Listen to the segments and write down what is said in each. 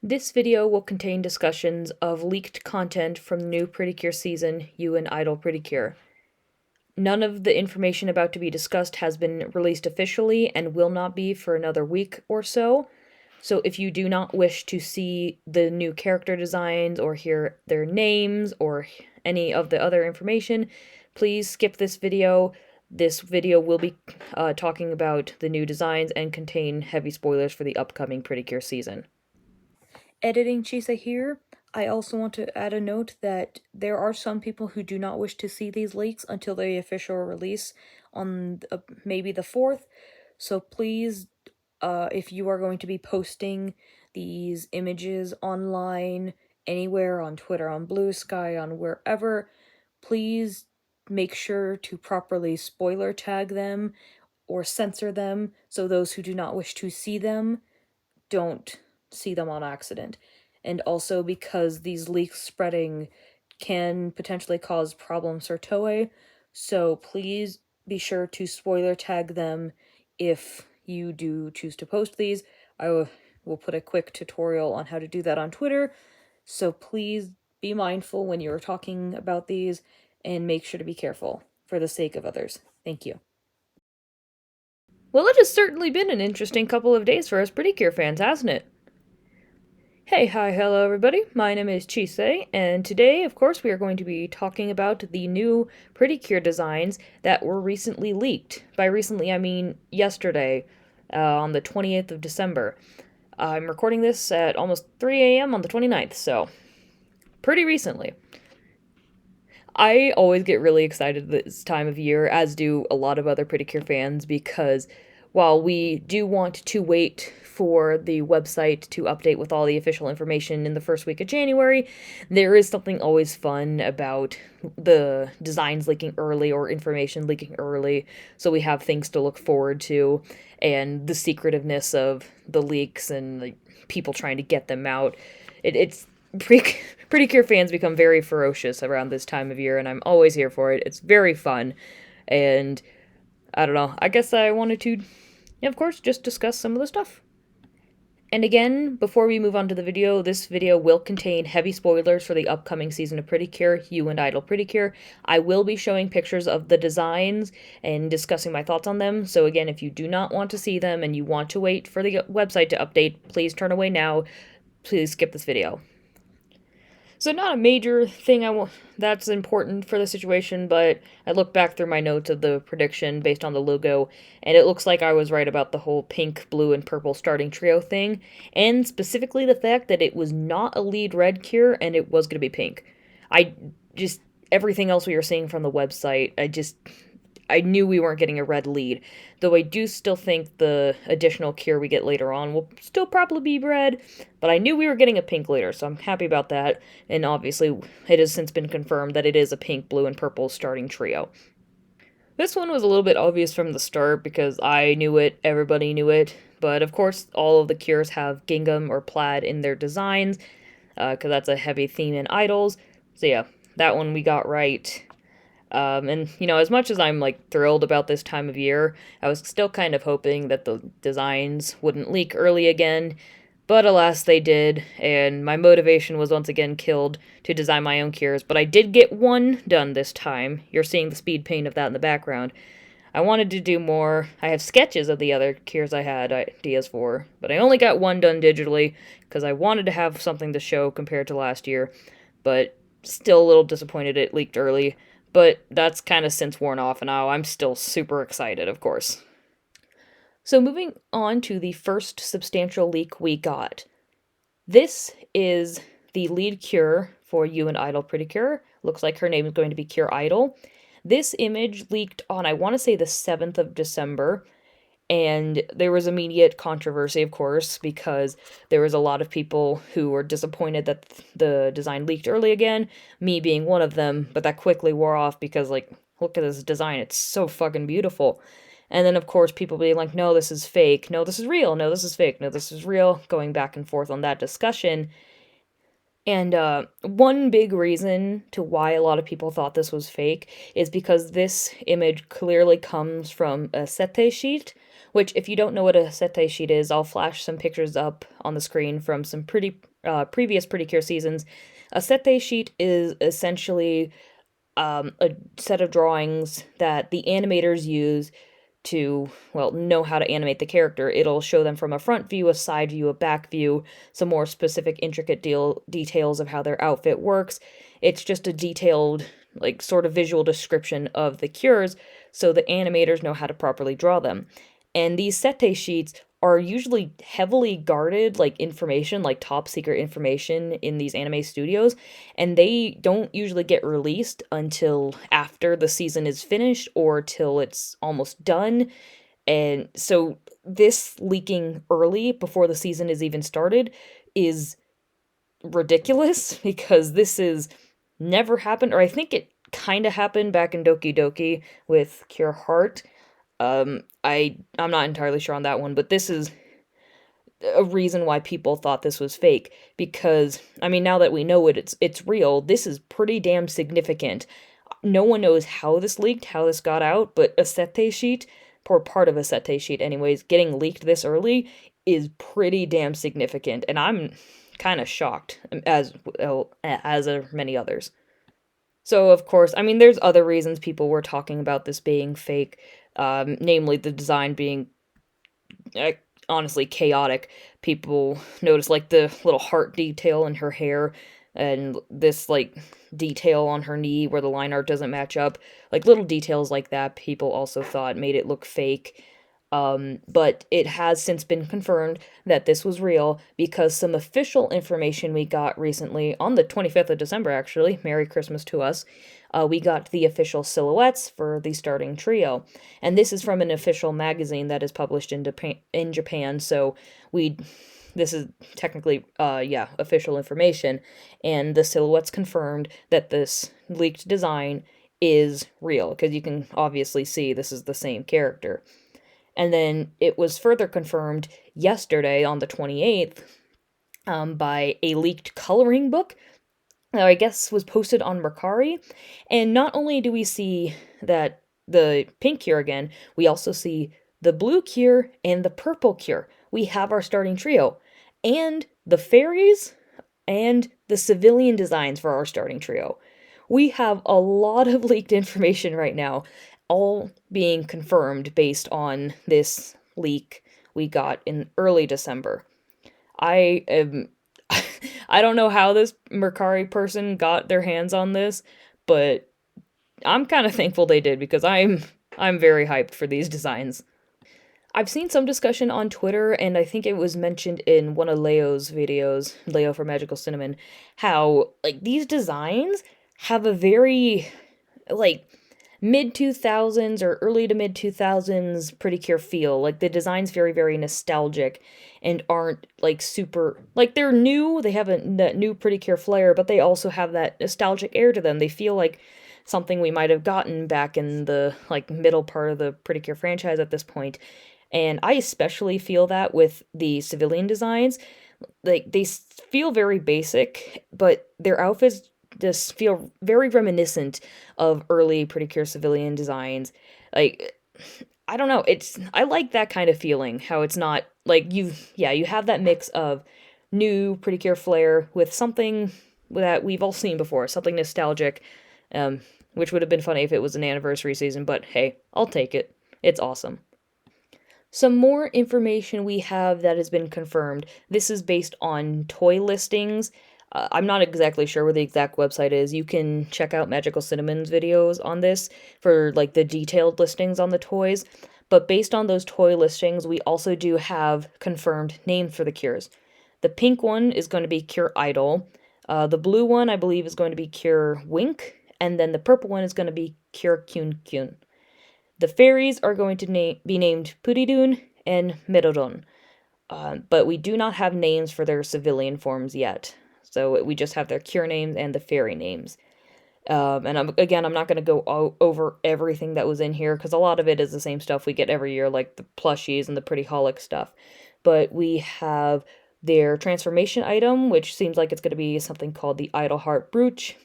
This video will contain discussions of leaked content from the new Pretty Cure season, You and Idol Pretty Cure. None of the information about to be discussed has been released officially and will not be for another week or so. So if you do not wish to see the new character designs or hear their names or any of the other information, please skip this video. This video will be talking about the new designs and contain heavy spoilers for the upcoming Pretty Cure season. Editing Chisa here. I also want to add a note that there are some people who do not wish to see these leaks until the official release on maybe the 4th. So please, if you are going to be posting these images online, anywhere, on Twitter, on Blue Sky, on wherever, please make sure to properly spoiler tag them or censor them so those who do not wish to see them don't see them on accident. And also because these leaks spreading can potentially cause problems for Toei, so please be sure to spoiler tag them if you do choose to post these. I will put a quick tutorial on how to do that on Twitter, so please be mindful when you're talking about these and make sure to be careful for the sake of others. Thank you. Well, it has certainly been an interesting couple of days for us Pretty Cure fans, hasn't it? Hey, hi, hello everybody. My name is Chise, and today, of course, we are going to be talking about the new Pretty Cure designs that were recently leaked. By recently, I mean yesterday, on the 20th of December. I'm recording this at almost 3 a.m. on the 29th, so pretty recently. I always get really excited this time of year, as do a lot of other Pretty Cure fans, because while we do want to wait for the website to update with all the official information in the first week of January, there is something always fun about the designs leaking early or information leaking early, so we have things to look forward to, and the secretiveness of the leaks and the people trying to get them out. It's Pretty Cure fans become very ferocious around this time of year, and I'm always here for it. It's very fun, and I don't know. I guess I wanted to, of course, just discuss some of the stuff. And again, before we move on to the video, this video will contain heavy spoilers for the upcoming season of Pretty Cure, You and Idol Pretty Cure. I will be showing pictures of the designs and discussing my thoughts on them, so again, if you do not want to see them and you want to wait for the website to update, please turn away now. Please skip this video. So not a major thing that's important for the situation, but I look back through my notes of the prediction based on the logo, and it looks like I was right about the whole pink, blue, and purple starting trio thing, and specifically the fact that it was not a lead red cure and it was going to be pink. I just, everything else we were seeing from the website, I knew we weren't getting a red lead, though I do still think the additional cure we get later on will still probably be red, but I knew we were getting a pink later, so I'm happy about that, and obviously it has since been confirmed that it is a pink, blue, and purple starting trio. This one was a little bit obvious from the start because I knew it, everybody knew it, but of course all of the cures have gingham or plaid in their designs, because that's a heavy theme in Idols, so yeah, that one we got right. And, as much as I'm, thrilled about this time of year, I was still kind of hoping that the designs wouldn't leak early again, but alas, they did, and my motivation was once again killed to design my own cures, but I did get one done this time. You're seeing the speed paint of that in the background. I wanted to do more. I have sketches of the other cures I had ideas for, but I only got one done digitally, because I wanted to have something to show compared to last year, but still a little disappointed it leaked early. But that's kind of since worn off, and now I'm still super excited, of course. So moving on to the first substantial leak we got. This is the lead cure for You and Idol Pretty Cure. Looks like her name is going to be Cure Idol. This image leaked on, I want to say, the 7th of December, and there was immediate controversy, of course, because there was a lot of people who were disappointed that the design leaked early again, me being one of them, but that quickly wore off because, look at this design, it's so fucking beautiful. And then, of course, people being like, no, this is fake, no, this is real, no, this is fake, no, this is real, going back and forth on that discussion. And one big reason to why a lot of people thought this was fake is because this image clearly comes from a sete sheet, which, if you don't know what a sete sheet is, I'll flash some pictures up on the screen from some previous Pretty Cure seasons. A sete sheet is essentially a set of drawings that the animators use to, well, know how to animate the character. It'll show them from a front view, a side view, a back view, some more specific, intricate details of how their outfit works. It's just a detailed, like, sort of visual description of the cures so the animators know how to properly draw them. And these sete sheets are usually heavily guarded, like information, like top secret information in these anime studios, and they don't usually get released until after the season is finished or till it's almost done. And so this leaking early before the season is even started is ridiculous because this is never happened, or I think it kind of happened back in Doki Doki with Cure Heart. I'm not entirely sure on that one, but this is a reason why people thought this was fake, because I mean, now that we know it's real, this is pretty damn significant. No one knows how this leaked, how this got out, but a sete sheet, or part of a sete sheet anyways, getting leaked this early is pretty damn significant, and I'm kind of shocked, as well, as are many others. So, of course, I mean, there's other reasons people were talking about this being fake, namely the design being uh, honestly chaotic. People notice like the little heart detail in her hair and this like detail on her knee where the line art doesn't match up. Like little details like that, people also thought made it look fake. But it has since been confirmed that this was real because some official information we got recently on the 25th of December, actually, Merry Christmas to us. We got the official silhouettes for the starting trio. And this is from an official magazine that is published in Japan, so this is technically, yeah, official information. And the silhouettes confirmed that this leaked design is real, because you can obviously see this is the same character. And then it was further confirmed yesterday on the 28th by a leaked coloring book that I guess was posted on Mercari. And not only do we see that the pink cure again, we also see the blue cure and the purple cure. We have our starting trio. And the fairies and the civilian designs for our starting trio. We have a lot of leaked information right now, all being confirmed based on this leak we got in early December. I am I don't know how this Mercari person got their hands on this, but I'm kind of thankful they did because I'm very hyped for these designs. I've seen some discussion on Twitter, and I think it was mentioned in one of Leo's videos, Leo for Magical Cinnamon, how like these designs have a very like mid 2000s or early to mid 2000s Pretty Cure feel. Like the design's very nostalgic and aren't like super like they're new, they have that new Pretty Cure flair, but they also have that nostalgic air to them. They feel like something we might have gotten back in the like middle part of the Pretty Cure franchise at this point. And I especially feel that with the civilian designs. Like they feel very basic, but their outfits just feel very reminiscent of early Pretty Cure civilian designs. Like I don't know, it's I like that kind of feeling, how it's not like you have that mix of new Pretty Cure flair with something that we've all seen before, something nostalgic, which would have been funny if it was an anniversary season, but hey, I'll take it. It's awesome. Some more information we have that has been confirmed. This is based on toy listings. I'm not exactly sure where the exact website is. You can check out Magical Cinnamon's videos on this for like the detailed listings on the toys. But based on those toy listings, we also do have confirmed names for the cures. The pink one is going to be Cure Idol. The blue one, I believe, is going to be Cure Wink. And then the purple one is going to be Cure Kyun Kyun. The fairies are going to be named Puridun and Merodon, but we do not have names for their civilian forms yet. So we just have their cure names and the fairy names. And I'm not going to go over everything that was in here because a lot of it is the same stuff we get every year, like the plushies and the Pretty Holic stuff. But we have their transformation item, which seems like it's going to be something called the Idle Heart Brooch,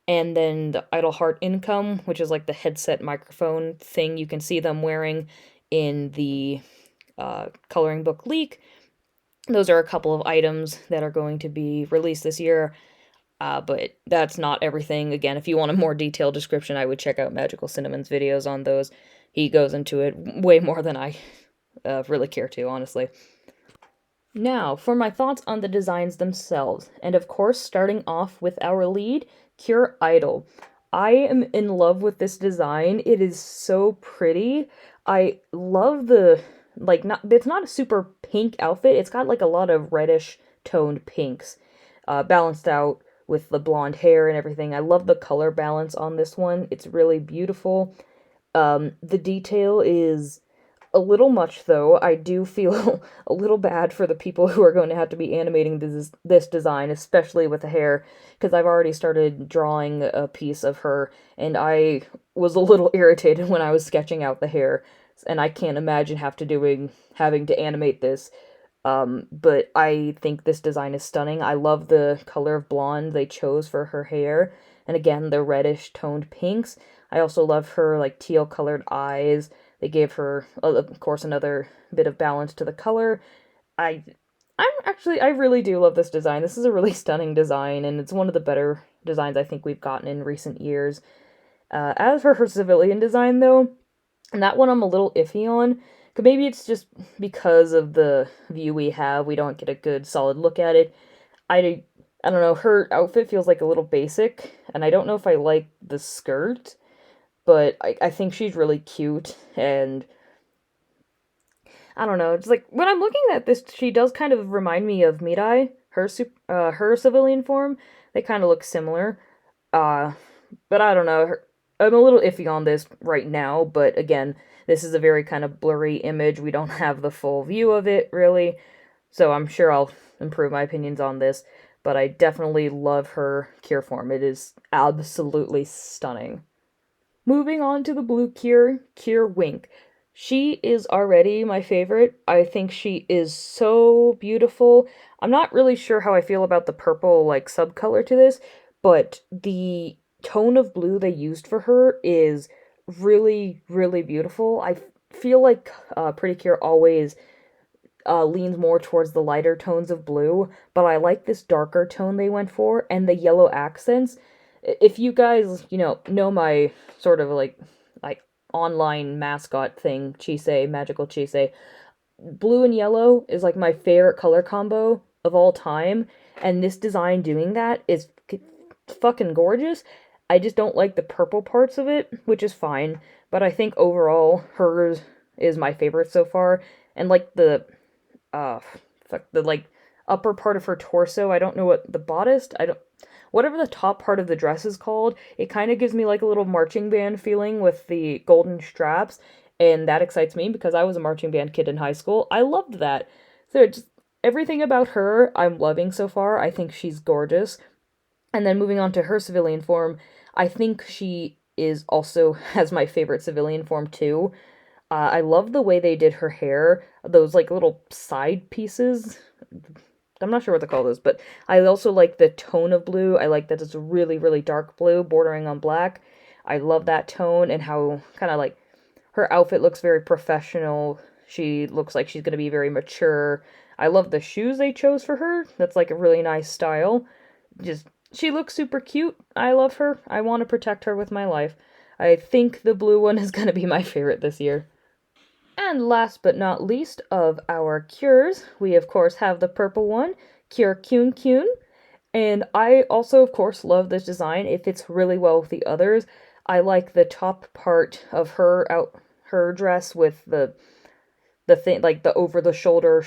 and then the Idle Heart Income, which is like the headset microphone thing you can see them wearing in the coloring book leak. Those are a couple of items that are going to be released this year, but that's not everything. Again, if you want a more detailed description, I would check out Magical Cinnamon's videos on those. He goes into it way more than I really care to, honestly. Now, for my thoughts on the designs themselves, and of course, starting off with our lead, Cure Idol. I am in love with this design. It is so pretty. I love the, like, not, it's not a super pink outfit. It's got like a lot of reddish toned pinks, balanced out with the blonde hair and everything. I love the color balance on this one. It's really beautiful. The detail is a little much, though. I do feel a little bad for the people who are going to have to be animating this design, especially with the hair, because I've already started drawing a piece of her, and I was a little irritated when I was sketching out the hair, and I can't imagine having to animate this. But I think this design is stunning. I love the color of blonde they chose for her hair, and again, the reddish toned pinks. I also love her, like, teal colored eyes. They gave her, of course, another bit of balance to the color. I I really do love this design. This is a really stunning design, and it's one of the better designs I think we've gotten in recent years. As for her civilian design, though, and that one I'm a little iffy on. Maybe it's just because of the view we have. We don't get a good solid look at it. I don't know. Her outfit feels like a little basic, and I don't know if I like the skirt, but I think she's really cute, and I don't know. It's like when I'm looking at this, she does kind of remind me of Mirai, her civilian form. They kind of look similar. Uh, but I don't know. I'm a little iffy on this right now, but again, this is a very kind of blurry image. We don't have the full view of it, really. So I'm sure I'll improve my opinions on this, but I definitely love her cure form. It is absolutely stunning. Moving on to the blue cure, Cure Wink. She is already my favorite. I think she is so beautiful. I'm not really sure how I feel about the purple, like, subcolor to this, but the tone of blue they used for her is really, really beautiful. I feel like Pretty Cure always leans more towards the lighter tones of blue, but I like this darker tone they went for, and the yellow accents. If you guys, know my sort of like online mascot thing, Chisei, Magical Chisei, blue and yellow is like my favorite color combo of all time, and this design doing that is fucking gorgeous. I just don't like the purple parts of it, which is fine, but I think overall hers is my favorite so far, and like uh the like upper part of her torso, I don't know what the bodice, I don't whatever the top part of the dress is called, it kind of gives me like a little marching band feeling with the golden straps, and that excites me because I was a marching band kid in high school. I loved that. So just everything about her I'm loving so far. I think she's gorgeous. And then moving on to her civilian form, I think she is also has my favorite civilian form too. I love the way they did her hair, those like little side pieces. I'm not sure what to call those, but I also like the tone of blue. I like that it's really, really dark blue, bordering on black. I love that tone and how kind of like her outfit looks very professional. She looks like she's going to be very mature. I love the shoes they chose for her. That's like a really nice style. Just, she looks super cute. I love her. I want to protect her with my life. I think the blue one is going to be my favorite this year. And last but not least of our cures, we of course have the purple one, Cure Kyun Kyun. And I also, of course, love this design. It fits really well with the others. I like the top part of her dress with the thing, like the over the shoulder,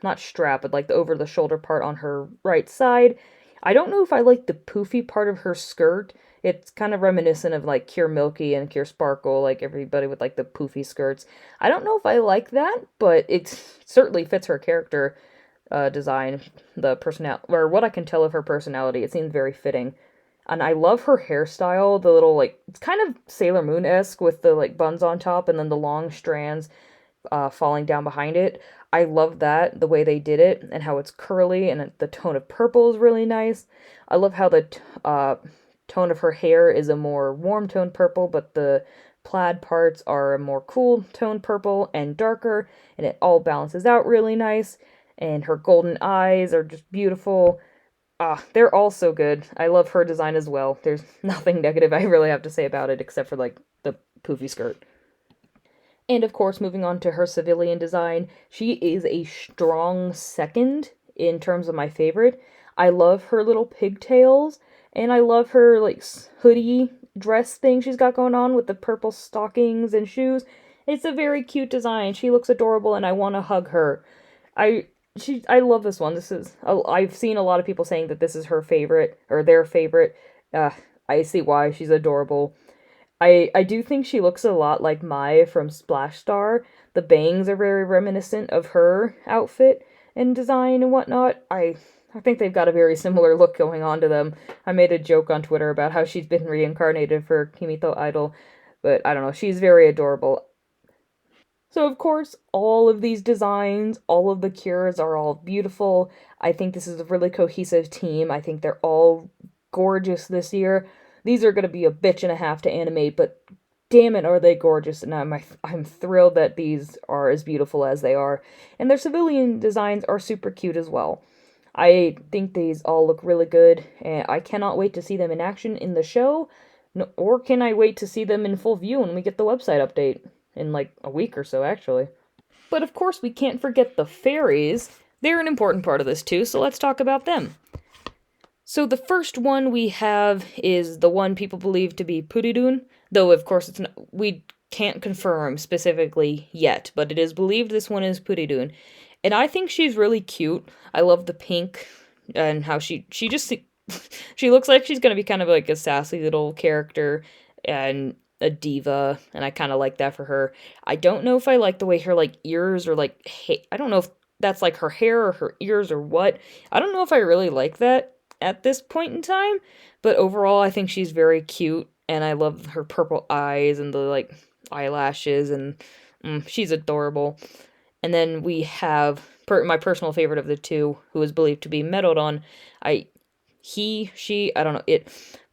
not strap, but like the over the shoulder part on her right side. I don't know if I like the poofy part of her skirt. It's kind of reminiscent of like Cure Milky and Cure Sparkle, like everybody with like the poofy skirts. I don't know if I like that, but it certainly fits her character design, the personality, or what I can tell of her personality. It seems very fitting. And I love her hairstyle, the little, like, it's kind of Sailor Moon-esque with the, like, buns on top and then the long strands falling down behind it. I love that, the way they did it, and how it's curly, and the tone of purple is really nice. I love how the tone of her hair is a more warm tone purple, but the plaid parts are a more cool tone purple and darker, and it all balances out really nice. And her golden eyes are just beautiful. Ah, they're all so good. I love her design as well. There's nothing negative I really have to say about it except for like the poofy skirt. And of course, moving on to her civilian design, she is a strong second in terms of my favorite. I love her little pigtails, and I love her like hoodie dress thing she's got going on with the purple stockings and shoes. It's a very cute design. She looks adorable, and I want to hug her. I I love this one. I've seen a lot of people saying that this is her favorite or their favorite. Uh, I see why. She's adorable. I do think she looks a lot like Mai from Splash Star. The bangs are very reminiscent of her outfit and design and whatnot. I think they've got a very similar look going on to them. I made a joke on Twitter about how she's been reincarnated for Kimito Idol, but I don't know, she's very adorable. So of course, all of these designs, all of the cures are all beautiful. I think this is a really cohesive team. I think they're all gorgeous this year. These are going to be a bitch and a half to animate, but damn it, are they gorgeous, and I'm thrilled that these are as beautiful as they are. And their civilian designs are super cute as well. I think these all look really good, and I cannot wait to see them in action in the show, or can I wait to see them in full view when we get the website update in like a week or so, actually. But of course, we can't forget the fairies. They're an important part of this too, so let's talk about them. So the first one we have is the one people believe to be Puridun, though of course we can't confirm specifically yet, but it is believed this one is Puridun. And I think she's really cute. I love the pink and how she just she looks like she's going to be kind of like a sassy little character and a diva, and I kind of like that for her. I don't know if I like the way her like ears or like I don't know if that's like her hair or her ears or what. I don't know if I really like that at this point in time, but overall I think she's very cute, and I love her purple eyes and the like eyelashes, and she's adorable. And then we have my personal favorite of the two, who is believed to be Merodon. She, I don't know,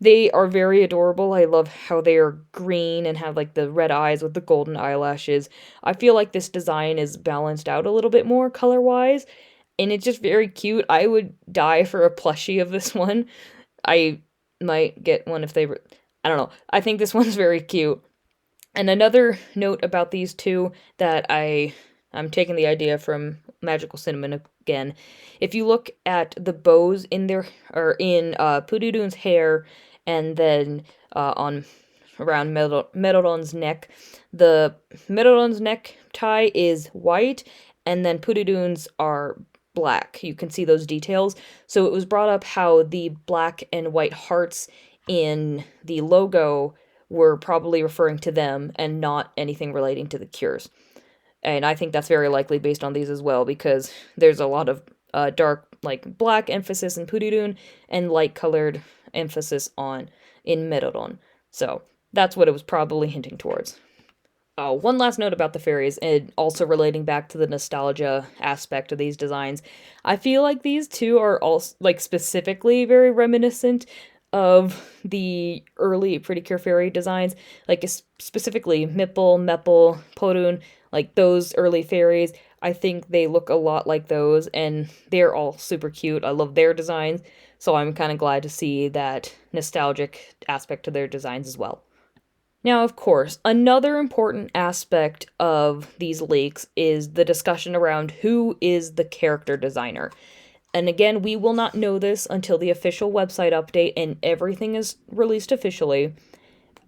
they are very adorable. I love how they are green and have like the red eyes with the golden eyelashes. I feel like this design is balanced out a little bit more color-wise, and it's just very cute. I would die for a plushie of this one. I might get one if they were, I don't know. I think this one's very cute. And another note about these two that I'm taking the idea from Magical Cinnamon again. If you look at the bows in their or in Puridun's hair, and then on around Merodon's neck, the Merodon's necktie is white, and then Puridun's are black. You can see those details. So it was brought up how the black and white hearts in the logo were probably referring to them and not anything relating to the cures. And I think that's very likely based on these as well, because there's a lot of dark, like, black emphasis in Puridun and light-colored emphasis in Merodon. So that's what it was probably hinting towards. One last note about the fairies, and also relating back to the nostalgia aspect of these designs. I feel like these two are also, like, specifically very reminiscent of the early Pretty Cure Fairy designs, like specifically Mipple, Mepple, Porun, like those early fairies. I think they look a lot like those, and they're all super cute. I love their designs, so I'm kind of glad to see that nostalgic aspect to their designs as well. Now, of course, another important aspect of these leaks is the discussion around who is the character designer. And again, we will not know this until the official website update and everything is released officially.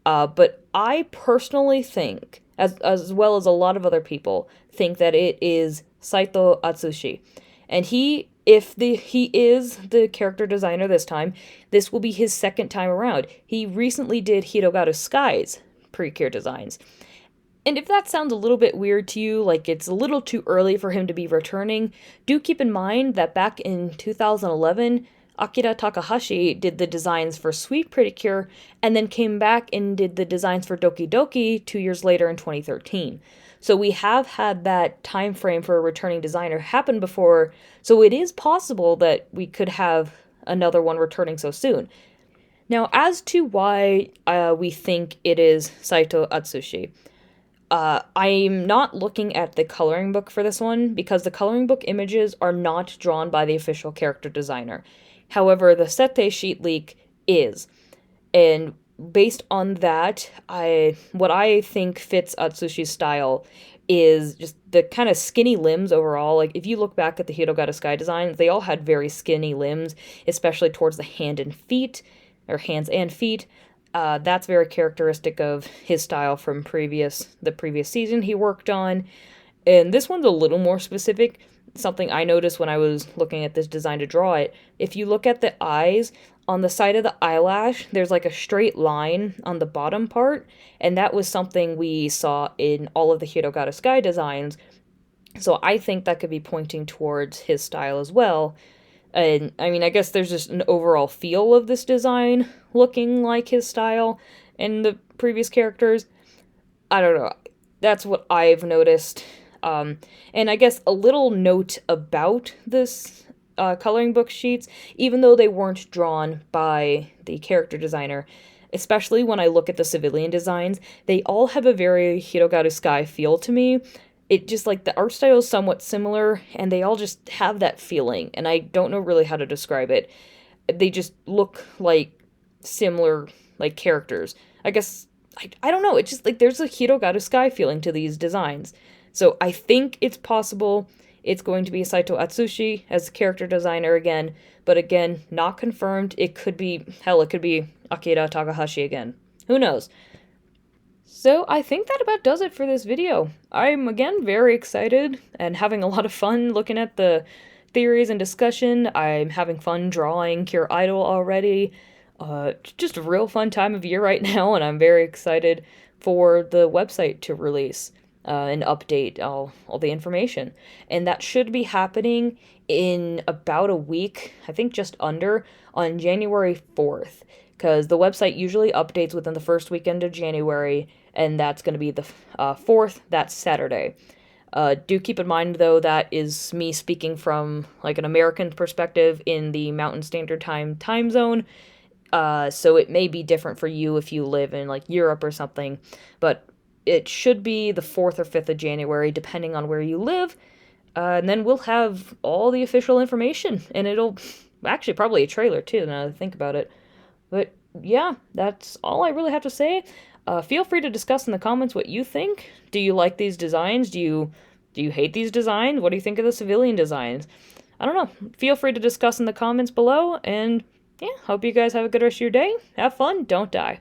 But I personally think, as well as a lot of other people, think that it is Saito Atsushi. And he is the character designer this time, this will be his second time around. He recently did Hirogaru Sky's Precure designs. And if that sounds a little bit weird to you, like it's a little too early for him to be returning, do keep in mind that back in 2011, Akira Takahashi did the designs for Sweet Pretty Cure, and then came back and did the designs for Doki Doki 2 years later in 2013. So we have had that time frame for a returning designer happen before, so it is possible that we could have another one returning so soon. Now, as to why we think it is Saito Atsushi, I'm not looking at the coloring book for this one because the coloring book images are not drawn by the official character designer. However, the Sete sheet leak is. And based on that, what I think fits Atsushi's style is just the kind of skinny limbs overall. Like, if you look back at the Hirogata Sky designs, they all had very skinny limbs, especially towards the hand and feet, or hands and feet. That's very characteristic of his style from the previous season he worked on. And this one's a little more specific. Something I noticed when I was looking at this design to draw it. If you look at the eyes, on the side of the eyelash, there's like a straight line on the bottom part, and that was something we saw in all of the Hirogata Sky designs. So I think that could be pointing towards his style as well. And I mean, I guess there's just an overall feel of this design looking like his style in the previous characters. I don't know. That's what I've noticed. And I guess a little note about this coloring book sheets, even though they weren't drawn by the character designer, especially when I look at the civilian designs, they all have a very Hirogata Sky feel to me. It just, like, the art style is somewhat similar, and they all just have that feeling, and I don't know really how to describe it. They just look like similar, like, characters. I guess, I don't know, it's just, like, there's a Hirogata Sky feeling to these designs. So I think it's possible it's going to be Saito Atsushi as the character designer again, but again, not confirmed. It could be Akira Takahashi again. Who knows? So I think that about does it for this video. I'm, again, very excited and having a lot of fun looking at the theories and discussion. I'm having fun drawing Cure Idol already. Just a real fun time of year right now, and I'm very excited for the website to release and update all the information. And that should be happening in about a week, I think just under, on January 4th, because the website usually updates within the first weekend of January, and that's going to be the 4th, that's Saturday. Do keep in mind, though, that is me speaking from, like, an American perspective in the Mountain Standard Time zone, so it may be different for you if you live in, like, Europe or something, but it should be the 4th or 5th of January, depending on where you live, and then we'll have all the official information, and it'll, actually, probably a trailer, too, now that I think about it. But, yeah, that's all I really have to say. Feel free to discuss in the comments what you think. Do you like these designs? Do you hate these designs? What do you think of the civilian designs? I don't know. Feel free to discuss in the comments below, and yeah, hope you guys have a good rest of your day. Have fun, don't die.